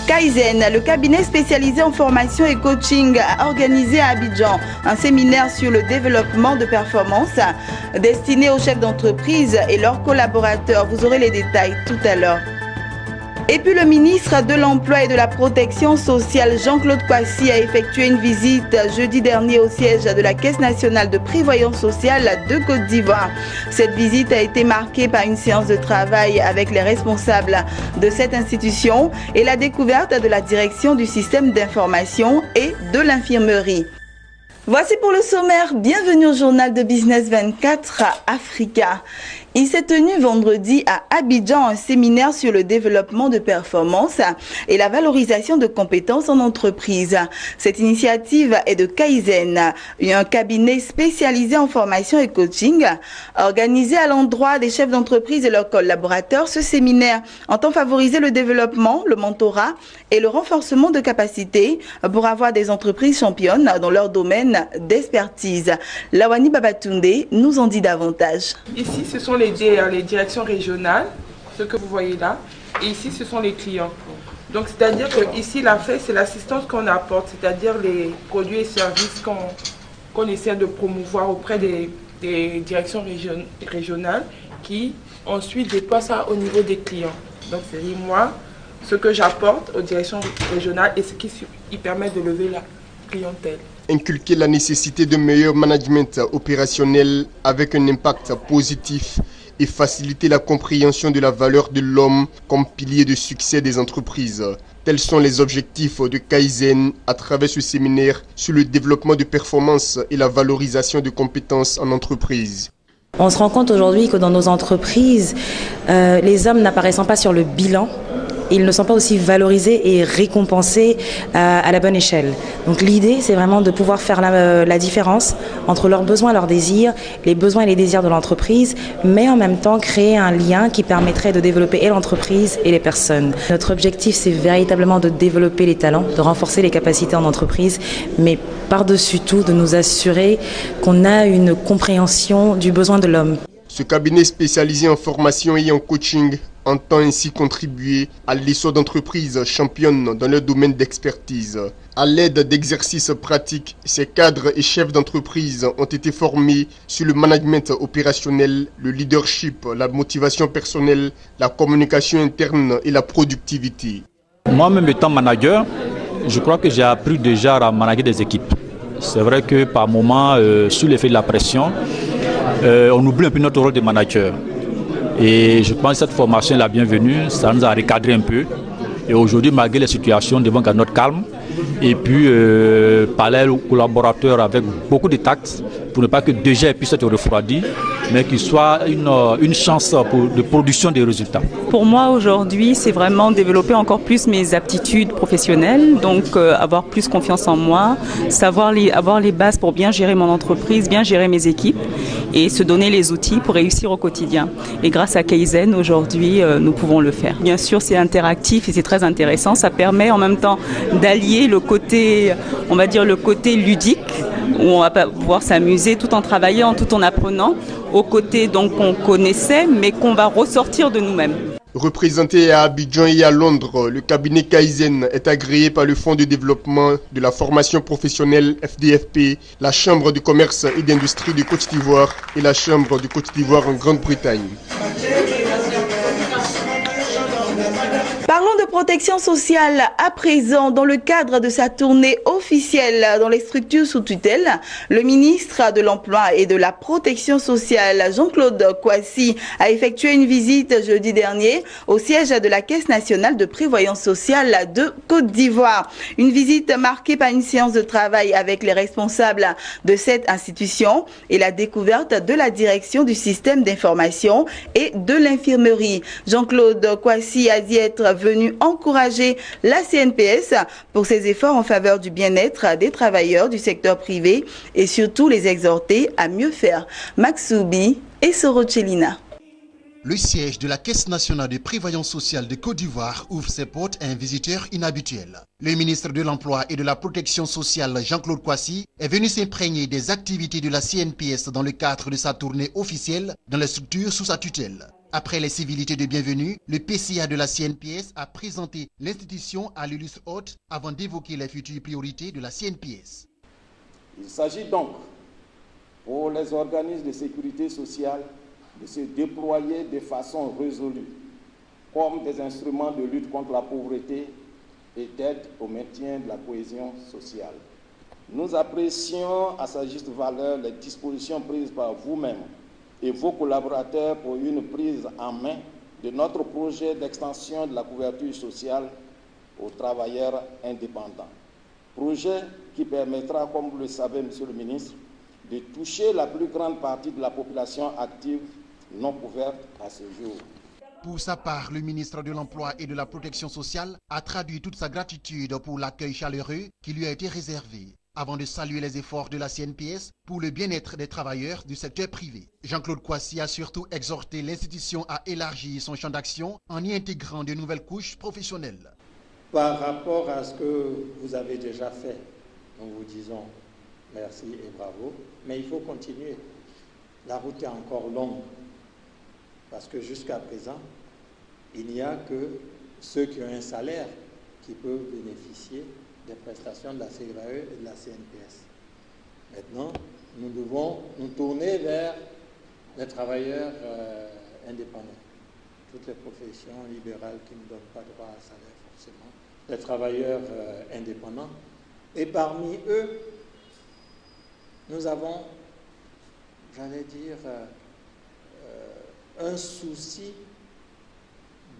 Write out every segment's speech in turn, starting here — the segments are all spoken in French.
Kaizen, le cabinet spécialisé en formation et coaching, a organisé à Abidjan un séminaire sur le développement de performance destiné aux chefs d'entreprise et leurs collaborateurs. Vous aurez les détails tout à l'heure. Et puis le ministre de l'Emploi et de la Protection sociale, Jean-Claude Kwasi, a effectué une visite jeudi dernier au siège de la Caisse nationale de prévoyance sociale de Côte d'Ivoire. Cette visite a été marquée par une séance de travail avec les responsables de cette institution et la découverte de la direction du système d'information et de l'infirmerie. Voici pour le sommaire. Bienvenue au journal de Business 24 Africa. Il s'est tenu vendredi à Abidjan un séminaire sur le développement de performance et la valorisation de compétences en entreprise. Cette initiative est de Kaizen, un cabinet spécialisé en formation et coaching. Organisé à l'endroit des chefs d'entreprise et leurs collaborateurs, ce séminaire entend favoriser le développement, le mentorat et le renforcement de capacités pour avoir des entreprises championnes dans leur domaine d'expertise. Lawani Babatunde nous en dit davantage. Ici, ce sont les directions régionales, ce que vous voyez là, et ici, ce sont les clients. Donc, c'est-à-dire que ici, la fait, c'est l'assistance qu'on apporte, c'est-à-dire les produits et services qu'on essaie de promouvoir auprès des directions régionales qui ensuite déploient ça au niveau des clients. Donc, c'est-à-dire moi, ce que j'apporte aux directions régionales et ce qui permet de lever la clientèle. Inculquer la nécessité de meilleur management opérationnel avec un impact positif et faciliter la compréhension de la valeur de l'homme comme pilier de succès des entreprises. Tels sont les objectifs de Kaizen à travers ce séminaire sur le développement de performances et la valorisation de compétences en entreprise. On se rend compte aujourd'hui que dans nos entreprises, les hommes n'apparaissant pas sur le bilan, ils ne sont pas aussi valorisés et récompensés à la bonne échelle. Donc l'idée, c'est vraiment de pouvoir faire la différence entre leurs besoins et leurs désirs, les besoins et les désirs de l'entreprise, mais en même temps créer un lien qui permettrait de développer et l'entreprise et les personnes. Notre objectif, c'est véritablement de développer les talents, de renforcer les capacités en entreprise, mais par-dessus tout, de nous assurer qu'on a une compréhension du besoin de l'homme. Ce cabinet spécialisé en formation et en coaching entend ainsi contribuer à l'essor d'entreprises championnes dans leur domaine d'expertise. À l'aide d'exercices pratiques, ces cadres et chefs d'entreprise ont été formés sur le management opérationnel, le leadership, la motivation personnelle, la communication interne et la productivité. Moi-même étant manager, je crois que j'ai appris déjà à manager des équipes. C'est vrai que par moments, sous l'effet de la pression, on oublie un peu notre rôle de manager. Et je pense que cette formation est la bienvenue, ça nous a recadré un peu. Et aujourd'hui, malgré les situations, nous devons garder notre calme et puis parler aux collaborateurs avec beaucoup de tact pour ne pas que déjà puisse être refroidi, mais qu'il soit une chance de production des résultats. Pour moi aujourd'hui, c'est vraiment développer encore plus mes aptitudes professionnelles, donc avoir plus confiance en moi, avoir les bases pour bien gérer mon entreprise, bien gérer mes équipes et se donner les outils pour réussir au quotidien. Et grâce à Kaizen, aujourd'hui, nous pouvons le faire. Bien sûr, c'est interactif et c'est très intéressant. Ça permet en même temps d'allier le côté, on va dire le côté ludique, où on va pouvoir s'amuser tout en travaillant, tout en apprenant, au côté donc qu'on connaissait, mais qu'on va ressortir de nous-mêmes. Représenté à Abidjan et à Londres, le cabinet Kaizen est agréé par le Fonds de développement de la formation professionnelle FDFP, la Chambre de commerce et d'industrie de Côte d'Ivoire et la Chambre de Côte d'Ivoire en Grande-Bretagne. Parlons de protection sociale à présent. Dans le cadre de sa tournée officielle dans les structures sous tutelle, le ministre de l'Emploi et de la Protection sociale, Jean-Claude Kwasi, a effectué une visite jeudi dernier au siège de la Caisse nationale de prévoyance sociale de Côte d'Ivoire. Une visite marquée par une séance de travail avec les responsables de cette institution et la découverte de la direction du système d'information et de l'infirmerie. Jean-Claude Kwasi a dit être venu encourager la CNPS pour ses efforts en faveur du bien-être des travailleurs du secteur privé et surtout les exhorter à mieux faire. Maxoubi et Sorochelina. Le siège de la Caisse nationale de prévoyance sociale de Côte d'Ivoire ouvre ses portes à un visiteur inhabituel. Le ministre de l'Emploi et de la Protection sociale, Jean-Claude Kwasi, est venu s'imprégner des activités de la CNPS dans le cadre de sa tournée officielle dans les structures sous sa tutelle. Après les civilités de bienvenue, le PCA de la CNPS a présenté l'institution à l'illustre hôte avant d'évoquer les futures priorités de la CNPS. Il s'agit donc pour les organismes de sécurité sociale de se déployer de façon résolue comme des instruments de lutte contre la pauvreté et d'aide au maintien de la cohésion sociale. Nous apprécions à sa juste valeur les dispositions prises par vous-même et vos collaborateurs pour une prise en main de notre projet d'extension de la couverture sociale aux travailleurs indépendants. Projet qui permettra, comme vous le savez, Monsieur le ministre, de toucher la plus grande partie de la population active non couverte à ce jour. Pour sa part, le ministre de l'Emploi et de la Protection sociale a traduit toute sa gratitude pour l'accueil chaleureux qui lui a été réservé, avant de saluer les efforts de la CNPS pour le bien-être des travailleurs du secteur privé. Jean-Claude Kwasi a surtout exhorté l'institution à élargir son champ d'action en y intégrant de nouvelles couches professionnelles. Par rapport à ce que vous avez déjà fait, nous vous disons merci et bravo, mais il faut continuer. La route est encore longue, parce que jusqu'à présent, il n'y a que ceux qui ont un salaire qui peuvent bénéficier des prestations de la CRAE et de la CNPS. Maintenant, nous devons nous tourner vers les travailleurs indépendants, toutes les professions libérales qui ne donnent pas droit à salaire forcément, les travailleurs indépendants. Et parmi eux, nous avons, j'allais dire, un souci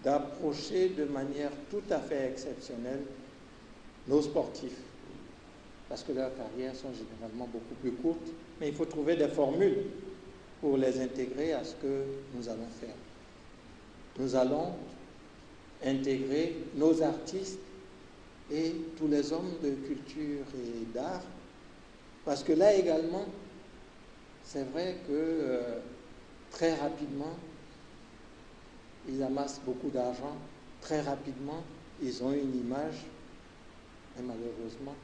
d'approcher de manière tout à fait exceptionnelle nos sportifs, parce que leurs carrières sont généralement beaucoup plus courtes, mais il faut trouver des formules pour les intégrer à ce que nous allons faire. Nous allons intégrer nos artistes et tous les hommes de culture et d'art, parce que là également, c'est vrai que très rapidement, ils amassent beaucoup d'argent, très rapidement, ils ont une image, et malheureusement,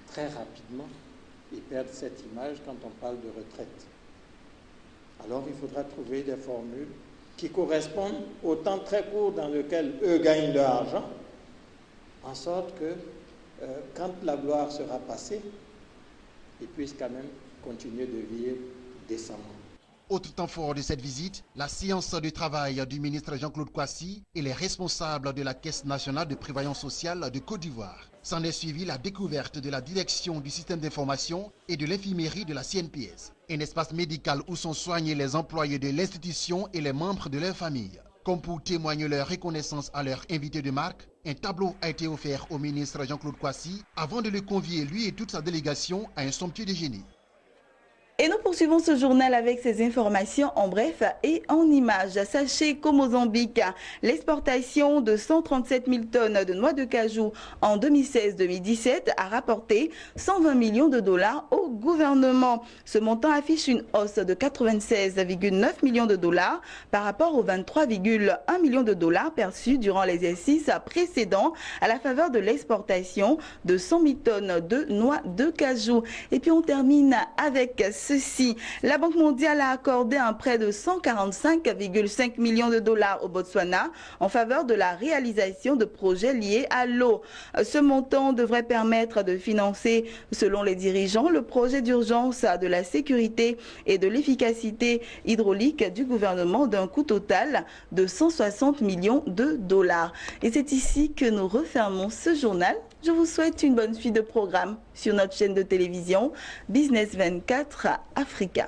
très rapidement, ils perdent cette image quand on parle de retraite. Alors il faudra trouver des formules qui correspondent au temps très court dans lequel eux gagnent leur argent, en sorte que quand la gloire sera passée, ils puissent quand même continuer de vivre décemment. Autre temps fort de cette visite, la séance de travail du ministre Jean-Claude Kwasi et les responsables de la Caisse nationale de prévoyance sociale de Côte d'Ivoire. S'en est suivi la découverte de la direction du système d'information et de l'infirmerie de la CNPS, un espace médical où sont soignés les employés de l'institution et les membres de leur famille. Comme pour témoigner leur reconnaissance à leur invité de marque, un tableau a été offert au ministre Jean-Claude Kwasi avant de le convier, lui et toute sa délégation, à un somptueux déjeuner. Et nous poursuivons ce journal avec ces informations en bref et en images. Sachez qu'au Mozambique, l'exportation de 137 000 tonnes de noix de cajou en 2016-2017 a rapporté 120 millions de dollars au gouvernement. Ce montant affiche une hausse de 96,9 millions de dollars par rapport aux 23,1 millions de dollars perçus durant l'exercice précédent à la faveur de l'exportation de 100 000 tonnes de noix de cajou. Et puis on termine avec ceci. La Banque mondiale a accordé un prêt de 145,5 millions de dollars au Botswana en faveur de la réalisation de projets liés à l'eau. Ce montant devrait permettre de financer, selon les dirigeants, le projet d'urgence de la sécurité et de l'efficacité hydraulique du gouvernement d'un coût total de 160 millions de dollars. Et c'est ici que nous refermons ce journal. Je vous souhaite une bonne suite de programmes sur notre chaîne de télévision Business 24 Africa.